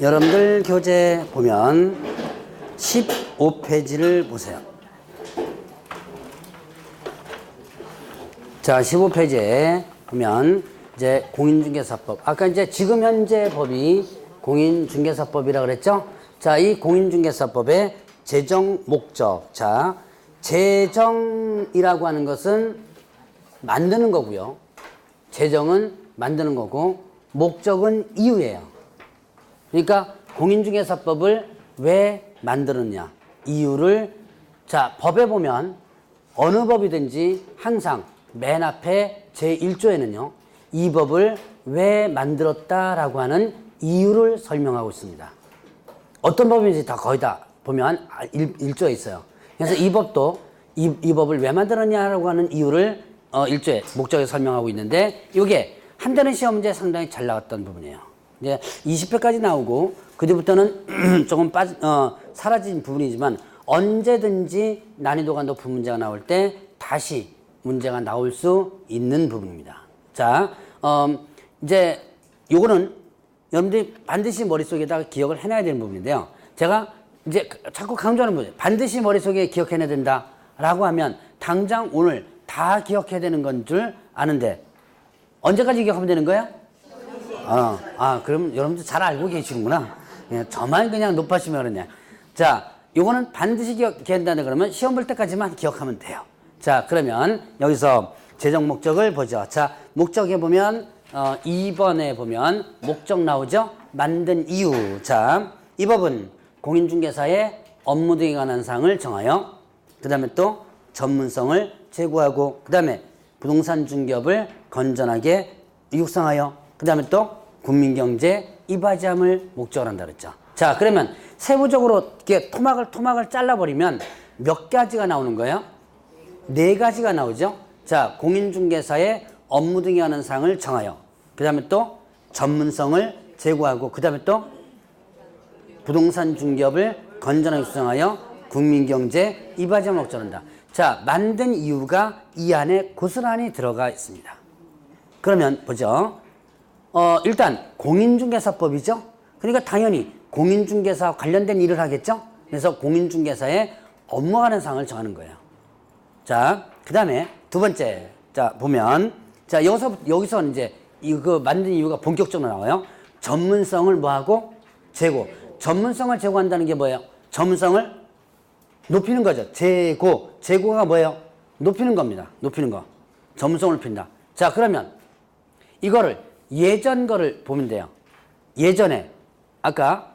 여러분들 교재 보면 15페이지를 보세요. 자, 15페이지에 보면 이제 공인중개사법. 아까 이제 지금 현재 법이 공인중개사법이라고 그랬죠? 자, 이 공인중개사법의 제정 목적. 자, 제정이라고 하는 것은 만드는 거고요. 제정은 만드는 거고, 목적은 이유예요. 그러니까 공인중개사법을 왜 만들었냐? 이유를, 자, 법에 보면 어느 법이든지 항상 맨 앞에 제1조에는요, 이 법을 왜 만들었다라고 하는 이유를 설명하고 있습니다. 어떤 법인지 다 거의 다 보면 1조에 있어요. 그래서 이 법도 이 법을 왜 만들었냐라고 하는 이유를 1조에 목적에 설명하고 있는데, 이게 한다는 시험 문제 상당히 잘 나왔던 부분이에요. 이제 20회까지 나오고 그뒤부터는 조금 사라진 부분이지만 언제든지 난이도가 높은 문제가 나올 때 다시 문제가 나올 수 있는 부분입니다. 자, 이제 요거는 여러분들이 반드시 머릿속에다가 기억을 해놔야 되는 부분인데요. 제가 이제 자꾸 강조하는 부분, 반드시 머릿속에 기억해내야 된다라고 하면 당장 오늘 다 기억해야 되는 건 줄 아는데 언제까지 기억하면 되는 거야? 그럼 여러분들 잘 알고 계시는구나. 저만 그냥 높아지면 그러냐. 자, 요거는 반드시 기억해야 된다는 그러면 시험 볼 때까지만 기억하면 돼요. 자, 그러면 여기서 제정 목적을 보죠. 자, 목적에 보면 2번에 보면 목적 나오죠? 만든 이유. 자, 이 법은 공인중개사의 업무 등에 관한 사항을 정하여 그 다음에 또 전문성을 제고하고 그 다음에 부동산 중개업을 건전하게 육성하여 그 다음에 또 국민경제 이바지함을 목적으로 한다 그랬죠. 자, 그러면 세부적으로 이렇게 토막을 잘라버리면 몇 가지가 나오는 거예요? 4가지가 나오죠. 자, 공인중개사의 업무 등에 관한 사항을 정하여 그 다음에 또 전문성을 제고하고 그 다음에 또 부동산 중개업을 건전하게 육성하여 국민경제 이바지함을 목적으로 한다. 자, 만든 이유가 이 안에 고스란히 들어가 있습니다. 그러면 보죠. 일단 공인중개사법이죠. 그러니까 당연히 공인중개사와 관련된 일을 하겠죠. 그래서 공인중개사의 업무와 관한 사항을 정하는 거예요. 자, 그 다음에 두 번째. 자, 보면 자, 여기서 이제 이거 만든 이유가 본격적으로 나와요. 전문성을 뭐하고 제고. 전문성을 제고한다는 게 뭐예요? 전문성을 높이는 거죠. 제고가 뭐예요? 높이는 겁니다. 높이는 거. 전문성을 높인다. 자, 그러면 이거를 예전 거를 보면 돼요. 예전에 아까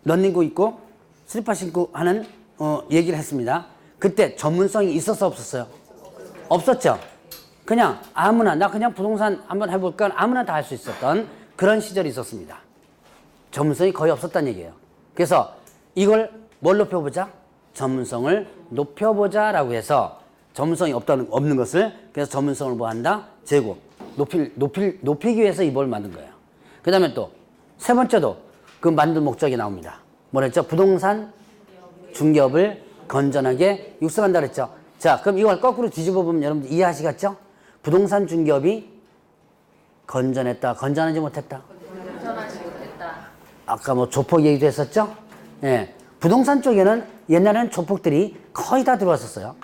런닝구 입고 슬리퍼 신고 하는 얘기를 했습니다. 그때 전문성이 있었어 없었어요? 없었죠. 그냥 아무나 나 그냥 부동산 한번 해볼까 아무나 다 할 수 있었던 그런 시절이 있었습니다. 전문성이 거의 없었다는 얘기예요. 그래서 이걸 뭘 높여보자? 전문성을 높여보자라고 해서 전문성이 없는 것을 그래서 전문성을 뭐 한다? 제고. 높이기 위해서 이 법을 만든 거예요. 그 다음에 또 세 번째도 그 만든 목적이 나옵니다. 뭐랬죠? 부동산 중개업을 건전하게 육성한다 그랬죠. 자, 그럼 이걸 거꾸로 뒤집어 보면 여러분들 이해하시겠죠? 부동산 중개업이 건전했다, 건전하지 못했다? 건전하지 못했다. 아까 뭐 조폭 얘기도 했었죠? 예. 부동산 쪽에는 옛날에는 조폭들이 거의 다 들어왔었어요.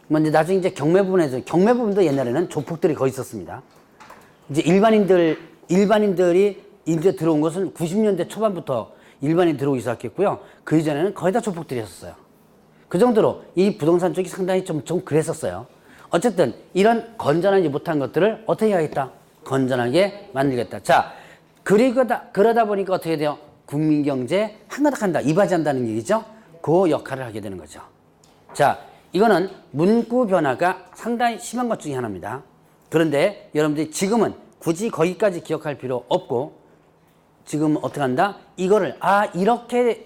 뭐 이제 나중에 이제 경매 부분도 옛날에는 조폭들이 거의 있었습니다. 이제 일반인들이 이제 들어온 것은 90년대 초반부터 일반인 들어오기 시작했고요. 그 이전에는 거의 다 조폭들이 었어요. 그 정도로 이 부동산 쪽이 상당히 좀 그랬었어요. 어쨌든 이런 건전하지 못한 것들을 어떻게 하겠다? 건전하게 만들겠다. 자, 그러다 보니까 어떻게 돼요? 국민경제 한가닥한다, 이바지한다는 얘기죠. 그 역할을 하게 되는 거죠. 자, 이거는 문구 변화가 상당히 심한 것 중에 하나입니다. 그런데 여러분들이 지금은 굳이 거기까지 기억할 필요 없고 지금 어떻게 한다? 이거를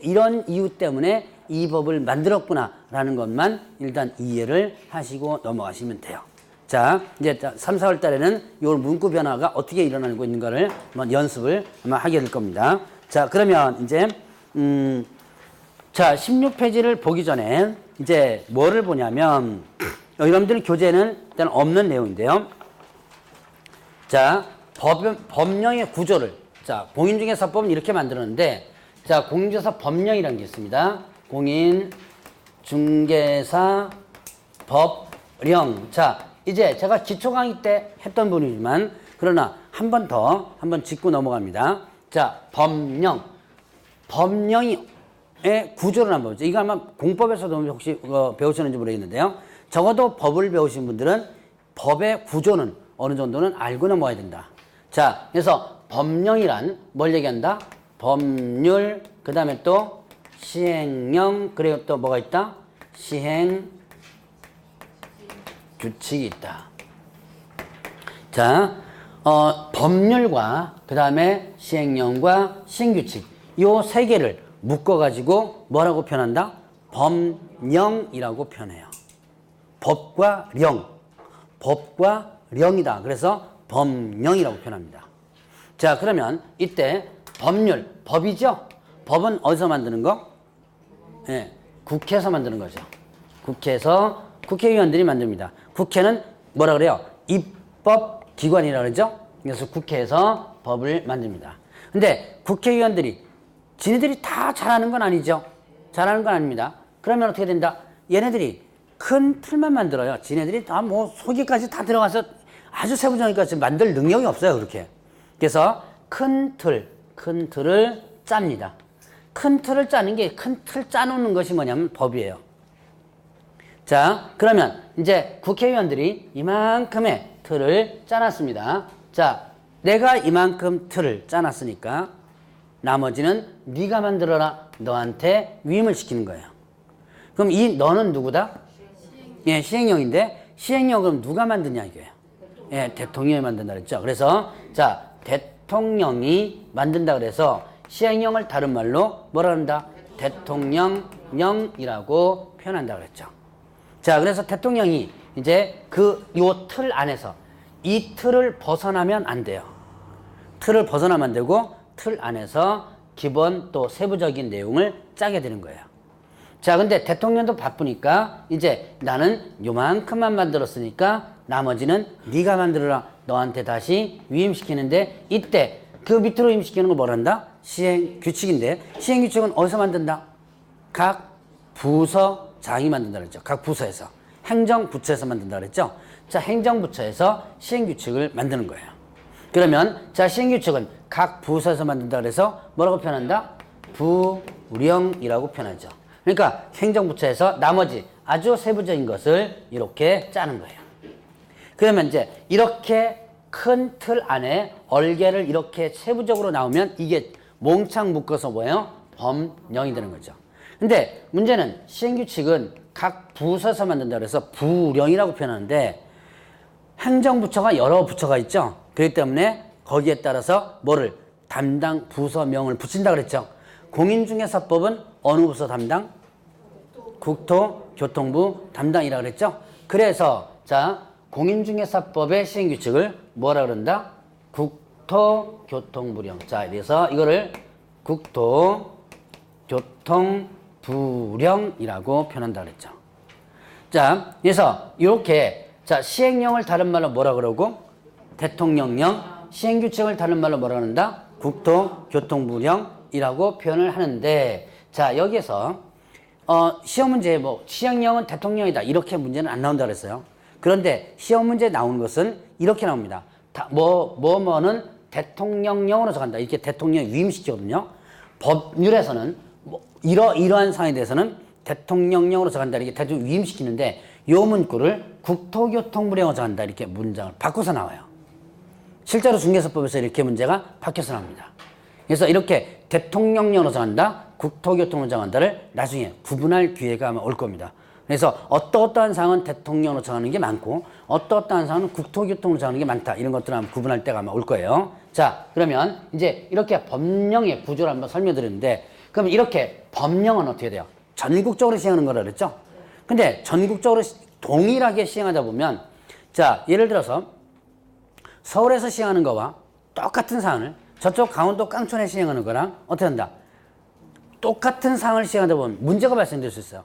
이런 이유 때문에 이 법을 만들었구나 라는 것만 일단 이해를 하시고 넘어가시면 돼요. 자, 이제 3, 4월 달에는 이 문구 변화가 어떻게 일어나고 있는가를 한번 연습을 아마 하게 될 겁니다. 자, 그러면 이제 자, 16페이지를 보기 전에 이제 뭐를 보냐면 여러분들 교재는 일단 없는 내용인데요. 자, 법령의 구조를 자, 공인중개사법은 이렇게 만들었는데 자, 공인중개사 법령이라는 게 있습니다. 공인중개사 법령. 자, 이제 제가 기초 강의 때 했던 부분이지만 그러나 한 번 짚고 넘어갑니다. 자, 법령. 법령의 구조를 한번 보죠. 이거 아마 공법에서도 혹시 배우셨는지 모르겠는데요. 적어도 법을 배우신 분들은 법의 구조는 어느 정도는 알고 넘어가야 된다. 자, 그래서 법령이란 뭘 얘기한다? 법률, 그 다음에 또 시행령, 그리고 또 뭐가 있다? 시행 규칙이 있다. 자, 법률과 그 다음에 시행령과 시행규칙 요 세 개를 묶어가지고 뭐라고 표현한다? 법령이라고 표현해요. 법과 령, 법과 령이다. 그래서 법령이라고 표현합니다. 자, 그러면 이때 법률, 법이죠? 법은 어디서 만드는 거? 예, 국회에서 만드는 거죠. 국회에서 국회의원들이 만듭니다. 국회는 뭐라 그래요? 입법기관이라 그러죠? 그래서 국회에서 법을 만듭니다. 근데 국회의원들이 지네들이 다 잘하는 건 아니죠. 잘하는 건 아닙니다. 그러면 어떻게 된다? 얘네들이 큰 틀만 만들어요. 지네들이 다 뭐 소기까지 다 들어가서 아주 세부적인까지 만들 능력이 없어요. 그렇게. 그래서 큰 틀을 짭니다. 큰 틀을 짜는 게 큰 틀 짜놓는 것이 뭐냐면 법이에요. 자, 그러면 이제 국회의원들이 이만큼의 틀을 짜놨습니다. 자, 내가 이만큼 틀을 짜놨으니까 나머지는 네가 만들어라. 너한테 위임을 시키는 거예요. 그럼 이 너는 누구다? 예, 시행령인데 시행령 그럼 누가 만드냐 이거예요. 예, 대통령이 만든다 그랬죠. 그래서 자, 대통령이 만든다 그래서 시행령을 다른 말로 뭐라 한다? 대통령령이라고 표현한다 그랬죠. 자, 그래서 대통령이 이제 요 틀 안에서 이 틀을 벗어나면 안 돼요. 틀을 벗어나면 안 되고 틀 안에서 기본 또 세부적인 내용을 짜게 되는 거예요. 자, 근데 대통령도 바쁘니까 이제 나는 요만큼만 만들었으니까 나머지는 네가 만들어라. 너한테 다시 위임시키는데 이때 그 밑으로 위임시키는 걸 뭐란다? 시행규칙인데 시행규칙은 어디서 만든다? 각 부서장이 만든다 그랬죠. 각 부서에서. 행정부처에서 만든다 그랬죠. 자, 행정부처에서 시행규칙을 만드는 거예요. 그러면 자, 시행규칙은 각 부서에서 만든다 그래서 뭐라고 표현한다? 부령이라고 표현하죠. 그러니까 행정부처에서 나머지 아주 세부적인 것을 이렇게 짜는 거예요. 그러면 이제 이렇게 큰 틀 안에 얼개를 이렇게 세부적으로 나오면 이게 몽창 묶어서 뭐예요? 법령이 되는 거죠. 근데 문제는 시행규칙은 각 부서에서 만든다 그래서 부령이라고 표현하는데 행정부처가 여러 부처가 있죠. 그렇기 때문에 거기에 따라서 뭐를 담당 부서명을 붙인다 그랬죠. 공인중개사법은 어느 부서 담당? 국토교통부 담당이라 그랬죠. 그래서 자, 공인중개사법의 시행규칙을 뭐라 그런다? 국토교통부령. 자, 그래서 이거를 국토교통부령이라고 표현한다 그랬죠. 자, 그래서 이렇게 자, 시행령을 다른 말로 뭐라 그러고? 대통령령, 시행규칙을 다른 말로 뭐라 그런다? 국토교통부령이라고 표현을 하는데 자, 여기에서 시험 문제에 뭐 시행령은 대통령이다 이렇게 문제는 안 나온다 그랬어요. 그런데 시험 문제에 나오는 것은 이렇게 나옵니다. 뭐는 대통령령으로 정한다. 이렇게 대통령이 위임시키거든요. 법률에서는 뭐 이러한 상황에 대해서는 대통령령으로 정한다. 이렇게 대통령 위임시키는데 요 문구를 국토교통부령으로 정한다. 이렇게 문장을 바꿔서 나와요. 실제로 중개사법에서 이렇게 문제가 바뀌어서 나옵니다. 그래서 이렇게 대통령령으로 정한다, 국토교통으로 정한다를 나중에 구분할 기회가 아마 올 겁니다. 그래서 어떠한 사항은 대통령으로 정하는 게 많고 어떠한 사항은 국토교통으로 정하는 게 많다. 이런 것들을 한번 구분할 때가 아마 올 거예요. 자, 그러면 이제 이렇게 법령의 구조를 한번 설명드렸는데 그럼 이렇게 법령은 어떻게 돼요? 전국적으로 시행하는 거라 그랬죠? 근데 전국적으로 동일하게 시행하다 보면 자, 예를 들어서 서울에서 시행하는 거와 똑같은 사항을 저쪽 강원도 깡촌에 시행하는 거랑 어떻게 한다? 똑같은 사항을 시행하다 보면 문제가 발생될 수 있어요.